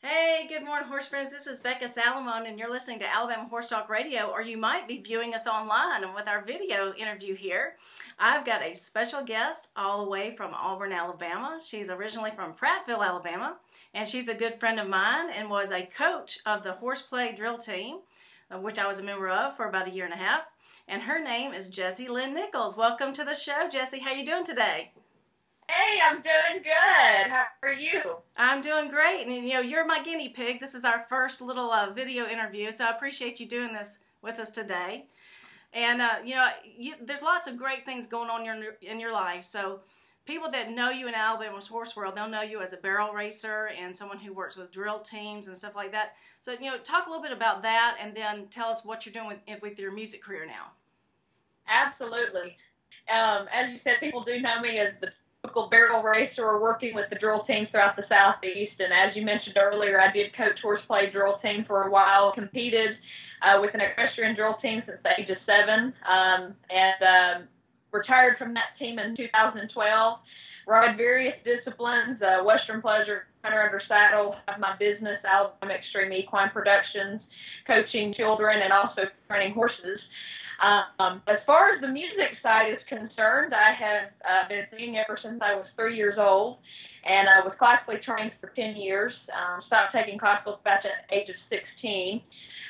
Hey, good morning, horse friends. This is Becca Salamone, and you're listening to Alabama Horse Talk Radio, or you might be viewing us online and with our video interview here. I've got a special guest all the way from Auburn, Alabama. She's originally from Prattville, Alabama, and she's a good friend of mine and was a coach of the horseplay drill team, which I was a member of for about a year and a half. And her name is Jessie Lynn Nichols. Welcome to the show, Jessie. How you doing today? Hey, I'm doing good. How are you? I'm doing great, and you're my guinea pig. This is our first little video interview, so I appreciate you doing this with us today. And there's lots of great things going on in your life. So people that know you in Alabama's horse world, they'll know you as a barrel racer and someone who works with drill teams and stuff like that. So talk a little bit about that, and then tell us what you're doing with your music career now. Absolutely. As you said, people do know me as the barrel racer or working with the drill teams throughout the Southeast. And as you mentioned earlier, I did coach horseplay drill team for a while, competed with an equestrian drill team since the age of 7, and retired from that team in 2012. Ride various disciplines, Western Pleasure, Hunter Under Saddle, have my business, Alabama Extreme Equine Productions, coaching children and also training horses. As far as the music side is concerned, I have been singing ever since I was 3 years old, and I was classically trained for 10 years. Stopped taking classical at the age of 16.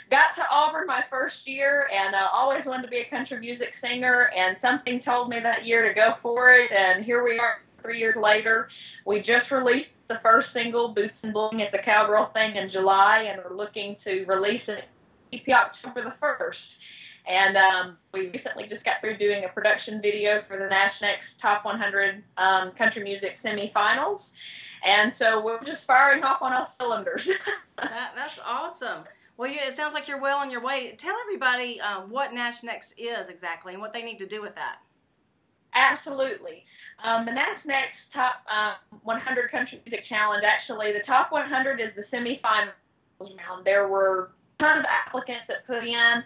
Got to Auburn my first year, and always wanted to be a country music singer, and something told me that year to go for it, and here we are 3 years later. We just released the first single, Boots and Bling, at the Cowgirl thing in July, and we're looking to release it October the 1st. And we recently just got through doing a production video for the National Top 100 Country Music semifinals. And so we're just firing off on all cylinders. That's awesome. Well, it sounds like you're well on your way. Tell everybody what Nash Next is exactly and what they need to do with that. Absolutely. The Nash Next Top 100 Country Music Challenge, actually, the Top 100 is the semifinals round. There were tons of applicants that put in,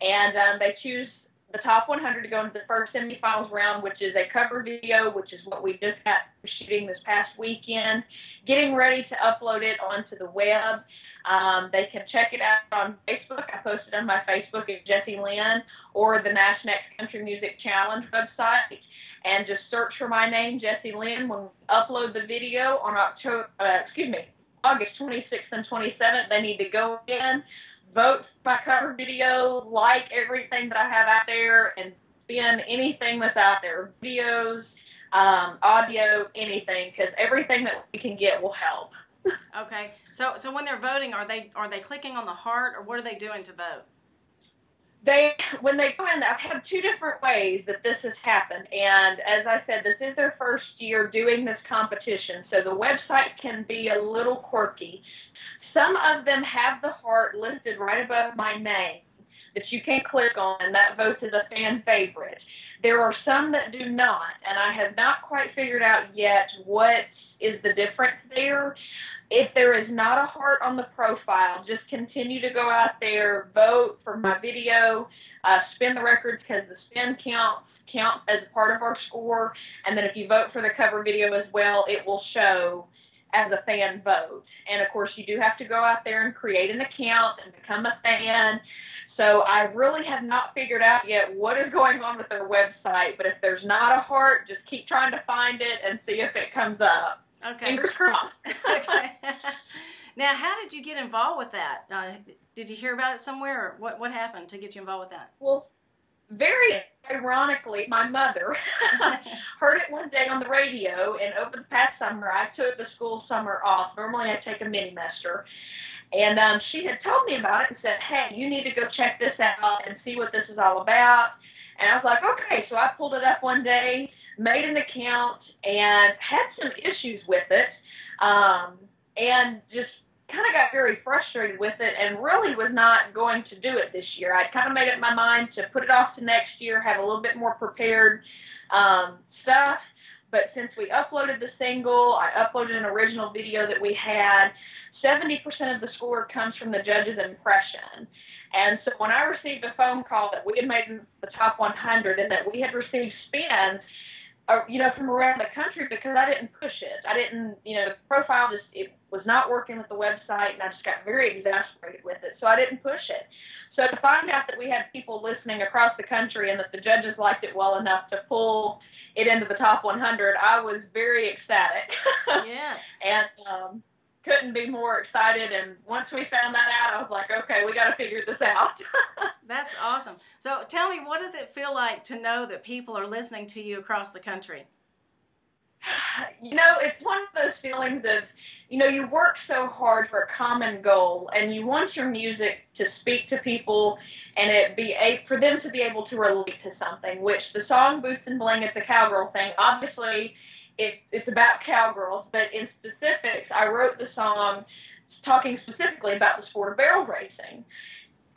and they choose the top 100 to go into the first semifinals round, which is a cover video, which is what we just got shooting this past weekend, getting ready to upload it onto the web. They can check it out on Facebook. I posted on my Facebook at Jessie Lynn or the Nash Next Country Music Challenge website, and just search for my name, Jessie Lynn. When we upload the video on August 26th and 27th, they need to go in, vote for my cover video, like everything that I have out there, and spin anything that's out there, videos, audio, anything, because everything that we can get will help. Okay, so when they're voting, are they clicking on the heart, or what are they doing to vote? When they go in, I've had 2 different ways that this has happened, and as I said, this is their first year doing this competition, so the website can be a little quirky. Some of them have the heart listed right above my name that you can click on, and that votes as a fan favorite. There are some that do not, and I have not quite figured out yet what is the difference there. If there is not a heart on the profile, just continue to go out there, vote for my video, spin the records, because the spin count as part of our score, and then if you vote for the cover video as well, it will show as a fan vote. And of course, you do have to go out there and create an account and become a fan. So I really have not figured out yet what is going on with their website, but if there's not a heart, just keep trying to find it and see if it comes up. Okay. Fingers crossed. Okay. Now, how did you get involved with that? Did you hear about it somewhere, or what happened to get you involved with that? Well, very ironically, my mother heard it one day on the radio, and over the past summer, I took the school summer off. Normally, I take a mini-semester, and she had told me about it and said, hey, you need to go check this out and see what this is all about. And I was like, okay, so I pulled it up one day, made an account, and had some issues with it, and just kind of got very frustrated with it and really was not going to do it this year. I'd kind of made up my mind to put it off to next year, have a little bit more prepared stuff. But since we uploaded the single, I uploaded an original video that we had, 70% of the score comes from the judge's impression. And so when I received a phone call that we had made the top 100 and that we had received spins, from around the country, because I didn't push it. I didn't, the profile just, was not working with the website, and I just got very exasperated with it, so I didn't push it. So to find out that we had people listening across the country and that the judges liked it well enough to pull it into the top 100, I was very ecstatic. Yes. And couldn't be more excited. And once we found that out, I was like, okay, we got to figure this out. That's awesome. So tell me, what does it feel like to know that people are listening to you across the country? You know, it's one of those feelings of, you know, you work so hard for a common goal, and you want your music to speak to people and for them to be able to relate to something, which the song Boots and Bling, it's a cowgirl thing. Obviously, it's about cowgirls, but in specifics, I wrote the song talking specifically about the sport of barrel racing.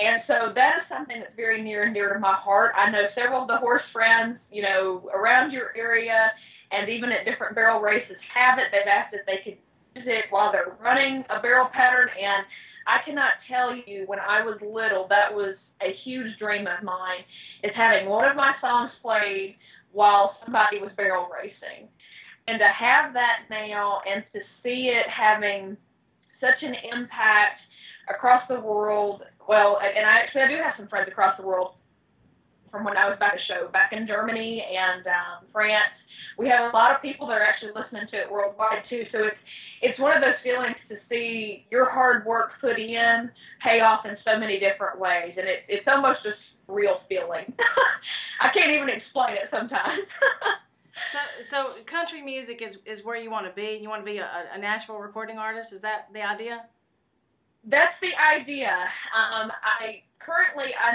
And so that is something that's very near and dear to my heart. I know several of the horse friends, you know, around your area, and even at different barrel races have it. They've asked if they could use it while they're running a barrel pattern, and I cannot tell you, when I was little, that was a huge dream of mine, is having one of my songs played while somebody was barrel racing. And to have that now and to see it having such an impact across the world, well, and I do have some friends across the world from when I was back at a show, back in Germany and France. We have a lot of people that are actually listening to it worldwide, too. So it's one of those feelings to see your hard work put in pay off in so many different ways. And it's almost a real feeling. I can't even explain it sometimes. So country music is where you want to be. You want to be a Nashville recording artist. Is that the idea? That's the idea. I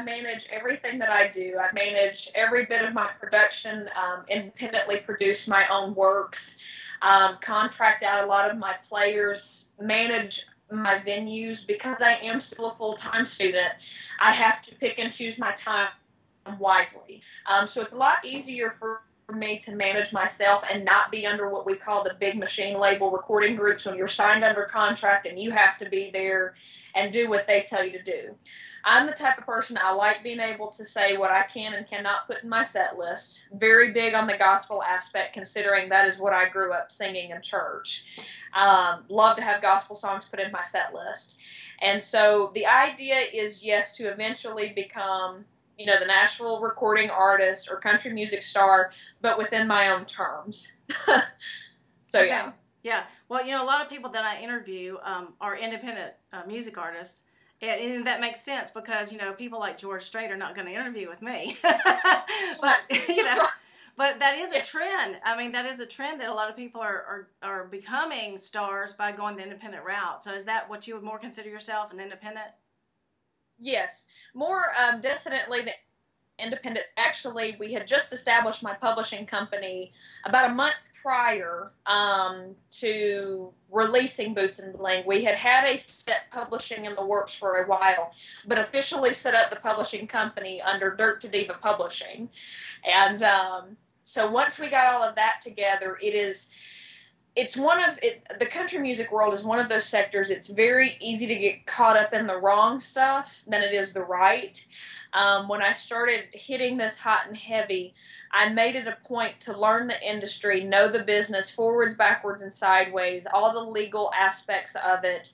manage everything that I do. I manage every bit of my production, independently produce my own works, contract out a lot of my players, manage my venues. Because I am still a full-time student, I have to pick and choose my time wisely. So it's a lot easier for me to manage myself and not be under what we call the big machine label recording groups, when you're signed under contract and you have to be there and do what they tell you to do. I'm the type of person, I like being able to say what I can and cannot put in my set list. Very big on the gospel aspect, considering that is what I grew up singing in church. Love to have gospel songs put in my set list. And so the idea is, yes, to eventually become, you know, the Nashville recording artist or country music star, but within my own terms. So, okay. Yeah. Yeah. Well, you know, a lot of people that I interview are independent music artists. And that makes sense because, you know, people like George Strait are not going to interview with me. But, you know, but that is a trend. I mean, that is a trend that a lot of people are becoming stars by going the independent route. So is that what you would more consider yourself, an independent? Yes, more definitely the independent. Actually, we had just established my publishing company about a month prior to releasing Boots and Bling. We had a set publishing in the works for a while, but officially set up the publishing company under Dirt to Diva Publishing. And so once we got all of that together, the country music world is one of those sectors. It's very easy to get caught up in the wrong stuff than it is the right. When I started hitting this hot and heavy, I made it a point to learn the industry, know the business forwards, backwards, and sideways, all the legal aspects of it,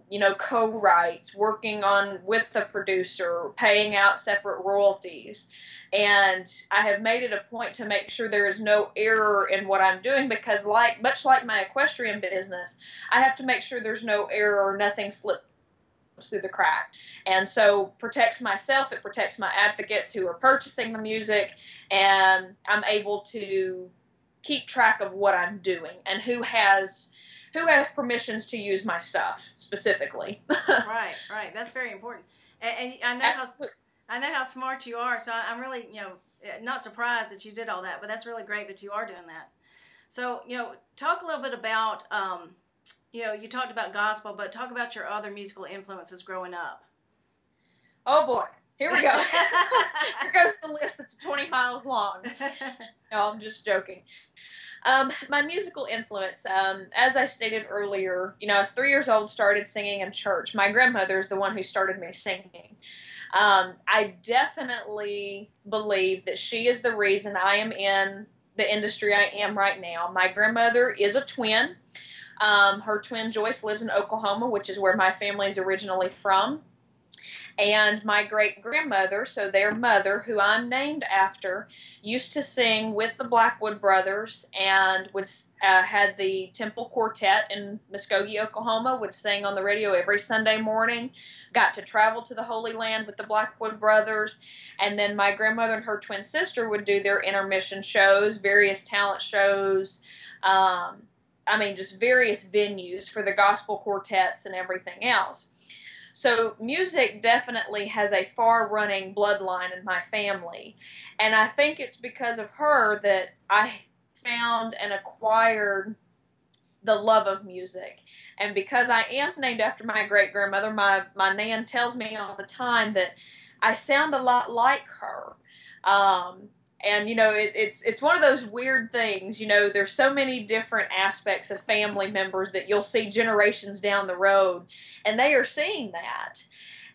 you know, co-writes, working with the producer, paying out separate royalties. And I have made it a point to make sure there is no error in what I'm doing, because much like my equestrian business, I have to make sure there's no error or nothing slips through the crack. And so protects myself, it protects my advocates who are purchasing the music, and I'm able to keep track of what I'm doing and who has permissions to use my stuff specifically. Right. That's very important. And I know how smart you are, so I'm really, you know, not surprised that you did all that, but that's really great that you are doing that. So, you know, talk a little bit about you know, you talked about gospel, but talk about your other musical influences growing up. Oh, boy. Here we go. Here goes the list that's 20 miles long. No, I'm just joking. My musical influence, as I stated earlier, you know, I was 3 years old, started singing in church. My grandmother is the one who started me singing. I definitely believe that she is the reason I am in the industry I am right now. My grandmother is a twin. Her twin Joyce lives in Oklahoma, which is where my family is originally from. And my great-grandmother, so their mother, who I'm named after, used to sing with the Blackwood Brothers and had the Temple Quartet in Muskogee, Oklahoma, would sing on the radio every Sunday morning, got to travel to the Holy Land with the Blackwood Brothers, and then my grandmother and her twin sister would do their intermission shows, various talent shows, just various venues for the gospel quartets and everything else. So music definitely has a far-running bloodline in my family, and I think it's because of her that I found and acquired the love of music. And because I am named after my great-grandmother, my nan tells me all the time that I sound a lot like her. And, it's one of those weird things, there's so many different aspects of family members that you'll see generations down the road, and they are seeing that.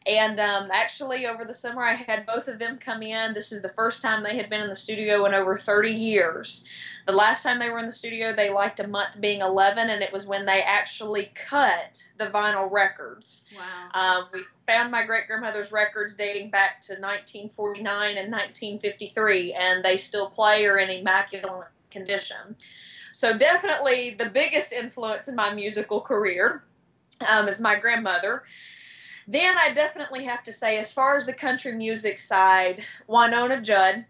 And actually, over the summer, I had both of them come in. This is the first time they had been in the studio in over 30 years. The last time they were in the studio, they liked a month being 11, and it was when they actually cut the vinyl records. Wow. We found my great-grandmother's records dating back to 1949 and 1953, and they still play or in immaculate condition. So definitely the biggest influence in my musical career is my grandmother. Then I definitely have to say, as far as the country music side, Winona Judd,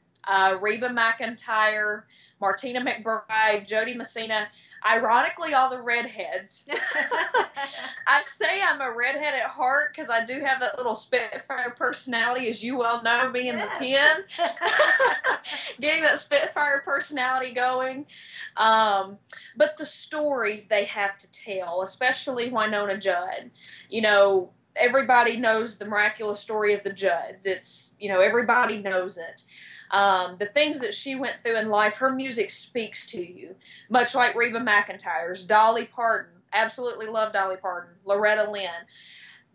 Reba McEntire, Martina McBride, Jody Messina, ironically all the redheads. I say I'm a redhead at heart because I do have that little Spitfire personality, as you well know, me in the pen. Getting that Spitfire personality going. But the stories they have to tell, especially Winona Judd, everybody knows the miraculous story of the Judds. It's, everybody knows it. The things that she went through in life, her music speaks to you. Much like Reba McEntire's, Dolly Parton, absolutely love Dolly Parton, Loretta Lynn.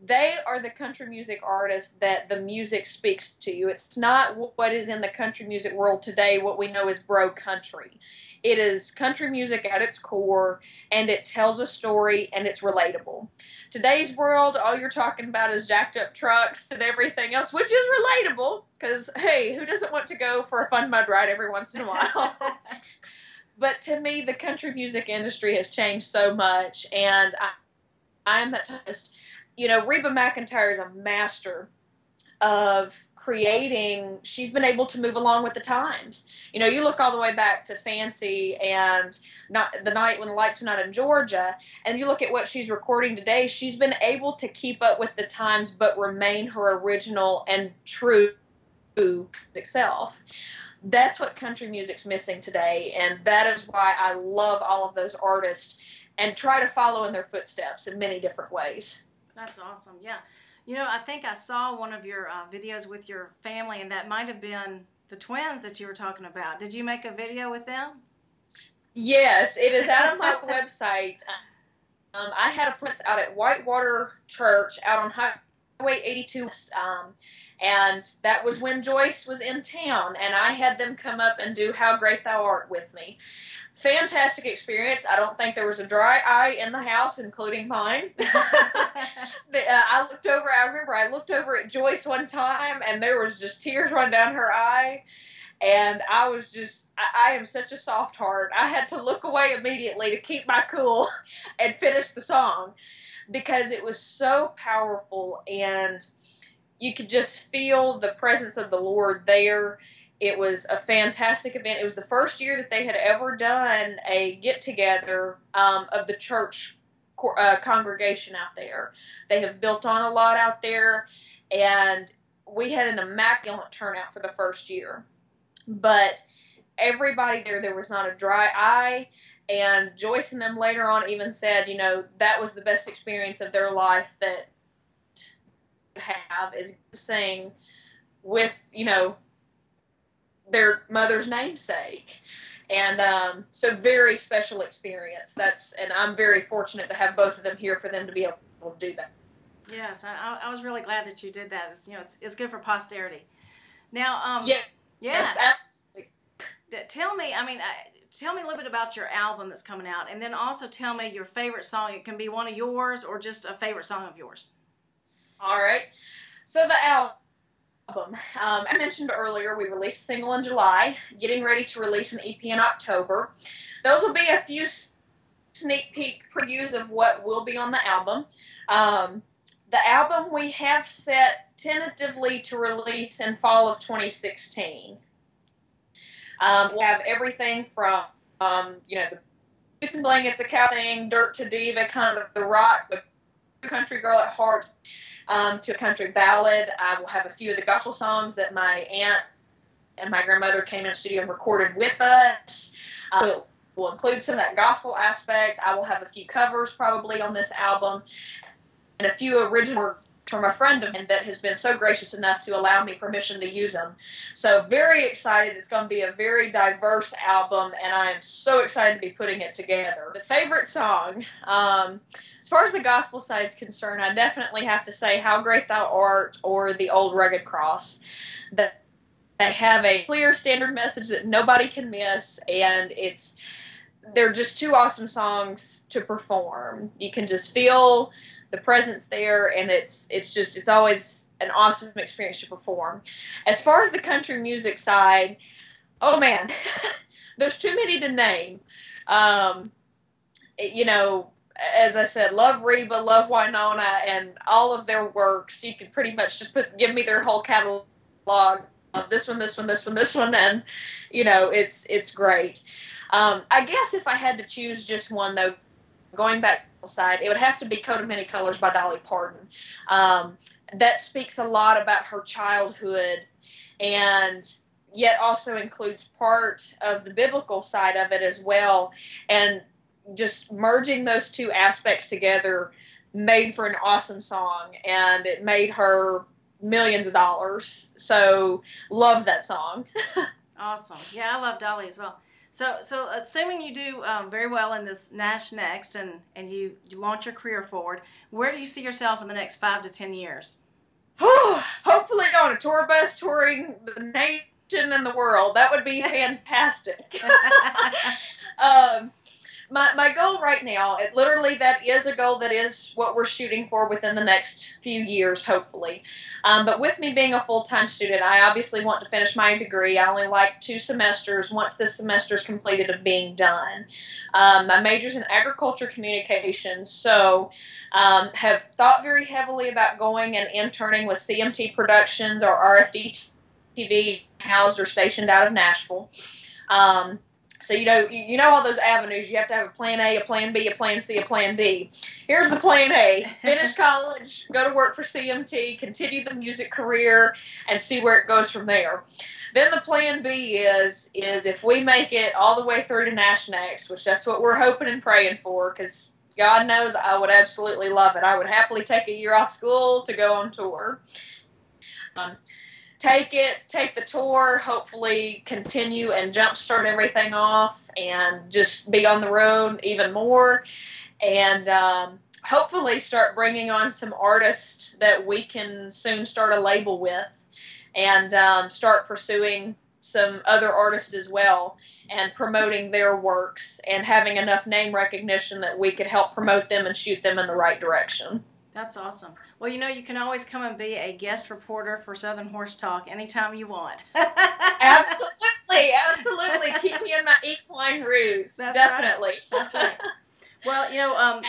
They are the country music artists that the music speaks to you. It's not what is in the country music world today, what we know as bro country. It is country music at its core, and it tells a story, and it's relatable. Today's world, all you're talking about is jacked up trucks and everything else, which is relatable, because, hey, who doesn't want to go for a fun mud ride every once in a while? But to me, the country music industry has changed so much, and I am that typist. Reba McEntire is a master of creating. She's been able to move along with the times. You look all the way back to Fancy and The Night When the Lights Went Out in Georgia, and you look at what she's recording today. She's been able to keep up with the times but remain her original and true self. That's what country music's missing today, and that is why I love all of those artists and try to follow in their footsteps in many different ways. That's awesome. Yeah. I think I saw one of your videos with your family, and that might have been the twins that you were talking about. Did you make a video with them? Yes, it is out on my website. I had a prince out at Whitewater Church out on Highway 82, and that was when Joyce was in town, and I had them come up and do How Great Thou Art with me. Fantastic experience. I don't think there was a dry eye in the house, including mine. I remember I looked over at Joyce one time, and there was just tears running down her eye. And I was just, I am such a soft heart. I had to look away immediately to keep my cool and finish the song because it was so powerful, and you could just feel the presence of the Lord there. It was a fantastic event. It was the first year that they had ever done a get-together of the church congregation out there. They have built on a lot out there, and we had an immaculate turnout for the first year. But everybody there was not a dry eye, and Joyce and them later on even said, that was the best experience of their life that have is sing with, their mother's namesake. And so very special experience. And I'm very fortunate to have both of them here for them to be able to do that. Yes, I was really glad that you did that. It's good for posterity. Now, yes, absolutely. Tell me, tell me a little bit about your album that's coming out, and then also tell me your favorite song. It can be one of yours or just a favorite song of yours. All right. So the album, I mentioned earlier, we released a single in July, getting ready to release an EP in October. Those will be a few sneak peek previews of what will be on the album. The album we have set tentatively to release in fall of 2016. We have everything from, the Boots and Blankets, a cow thing, dirt to diva, kind of the rock, the country girl at heart, to a country ballad. I will have a few of the gospel songs that my aunt and my grandmother came in the studio and recorded with us. We'll include some of that gospel aspect. I will have a few covers probably on this album, and a few original works from a friend of mine that has been so gracious enough to allow me permission to use them. So very excited. It's going to be a very diverse album, and I am so excited to be putting it together. The favorite song, as far as the gospel side is concerned, I definitely have to say How Great Thou Art or The Old Rugged Cross. They have a clear standard message that nobody can miss, and they're just two awesome songs to perform. You can just feel the presence there, and it's always an awesome experience to perform. As far as the country music side, oh man, there's too many to name. As I said, love Reba, love Winona, and all of their works. You could pretty much just give me their whole catalog of this one, and it's great. I guess if I had to choose just one, though, going back to the side, it would have to be Coat of Many Colors by Dolly Parton. That speaks a lot about her childhood, and yet also includes part of the biblical side of it as well. And just merging those two aspects together made for an awesome song, and it made her millions of dollars. So love that song. Awesome. Yeah, I love Dolly as well. So assuming you do very well in this Nash Next and you launch your career forward, where do you see yourself in the next 5 to 10 years? Hopefully on a tour bus touring the nation and the world. That would be fantastic. My goal right now, that is a goal, that is what we're shooting for within the next few years, hopefully. But with me being a full-time student, I obviously want to finish my degree. I only like 2 semesters once this semester is completed of being done. My major's in agriculture communications, so have thought very heavily about going and interning with CMT Productions or RFD TV, housed or stationed out of Nashville. So you know all those avenues. You have to have a plan A, a plan B, a plan C, a plan D. Here's the plan A. Finish college, go to work for CMT, continue the music career, and see where it goes from there. Then the plan B is if we make it all the way through to Nash Next, which that's what we're hoping and praying for, because God knows I would absolutely love it. I would happily take a year off school to go on tour. Take the tour, hopefully continue and jumpstart everything off and just be on the road even more, and hopefully start bringing on some artists that we can soon start a label with, and start pursuing some other artists as well and promoting their works and having enough name recognition that we could help promote them and shoot them in the right direction. That's awesome. Well, you can always come and be a guest reporter for Southern Horse Talk anytime you want. Absolutely. Keep me in my equine roots. Definitely. Right. That's right. Well,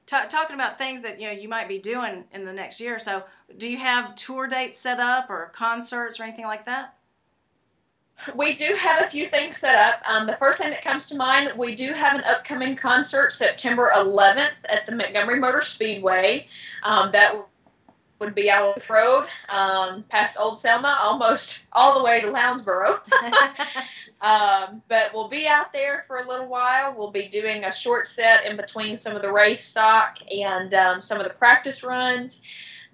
talking about things that you might be doing in the next year or so, do you have tour dates set up or concerts or anything like that? We do have a few things set up. The first thing that comes to mind, we do have an upcoming concert September 11th at the Montgomery Motor Speedway. That would be out the road, past Old Selma, almost all the way to Lounsboro. But we'll be out there for a little while. We'll be doing a short set in between some of the race stock and some of the practice runs.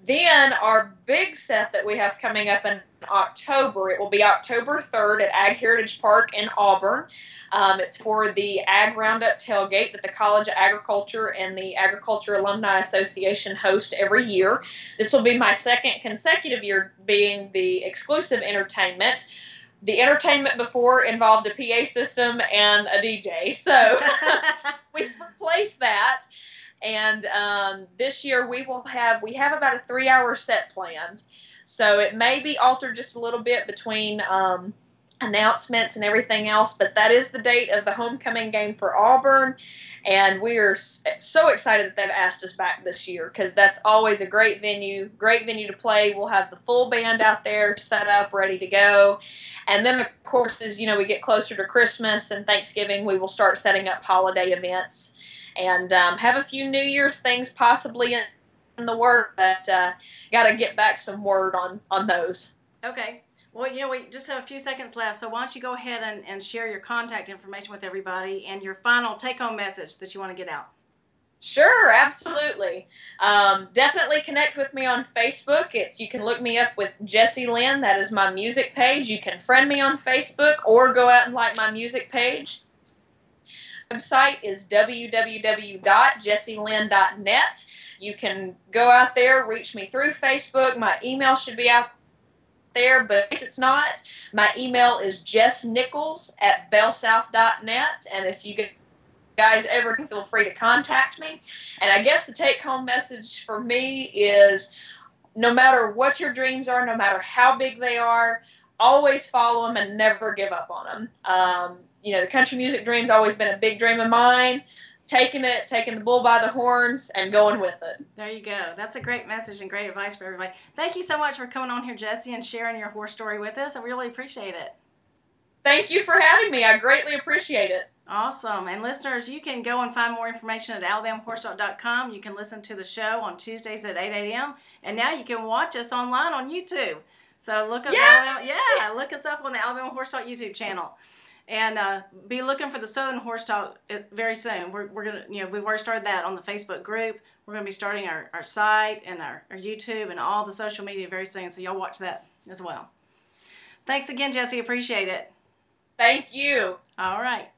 Then our big set that we have coming up in October, it will be October 3rd at Ag Heritage Park in Auburn. It's for the Ag Roundup tailgate that the College of Agriculture and the Agriculture Alumni Association host every year. This will be my second consecutive year being the exclusive entertainment. the entertainment before involved a PA system and a DJ, so we've replaced that. And this year we have about a 3-hour set planned, so it may be altered just a little bit between announcements and everything else, but that is the date of the homecoming game for Auburn, and we are so excited that they've asked us back this year, because that's always a great venue to play. We'll have the full band out there set up, ready to go, and then of course, as you know, we get closer to Christmas and Thanksgiving, we will start setting up holiday events, and have a few New Year's things possibly in the work, but got to get back some word on those. Okay. Well, you know, we just have a few seconds left, so why don't you go ahead and share your contact information with everybody and your final take-home message that you want to get out. Sure, absolutely. Definitely connect with me on Facebook. You can look me up with Jessie Lynn. That is my music page. You can friend me on Facebook or go out and like my music page. Website is www.jessielynn.net. You can go out there, reach me through Facebook. My email should be out there, but if it's not, my email is jessnichols@bellsouth.net, and if you guys ever can, feel free to contact me. And I guess the take-home message for me is, no matter what your dreams are, no matter how big they are, always follow them and never give up on them. You know, the country music dream's always been a big dream of mine. Taking the bull by the horns and going with it. There you go. That's a great message and great advice for everybody. Thank you so much for coming on here, Jessie, and sharing your horse story with us. I really appreciate it. Thank you for having me. I greatly appreciate it. Awesome. And listeners, you can go and find more information at alabamahorsetalk.com. You can listen to the show on Tuesdays at 8 a.m. And now you can watch us online on YouTube. So look up look us up on the Alabama Horse Talk YouTube channel. And be looking for the Southern Horse Talk very soon. We're gonna, you know, we've already started that on the Facebook group. We're gonna be starting our site and our YouTube and all the social media very soon. So y'all watch that as well. Thanks again, Jessie. Appreciate it. Thank you. All right.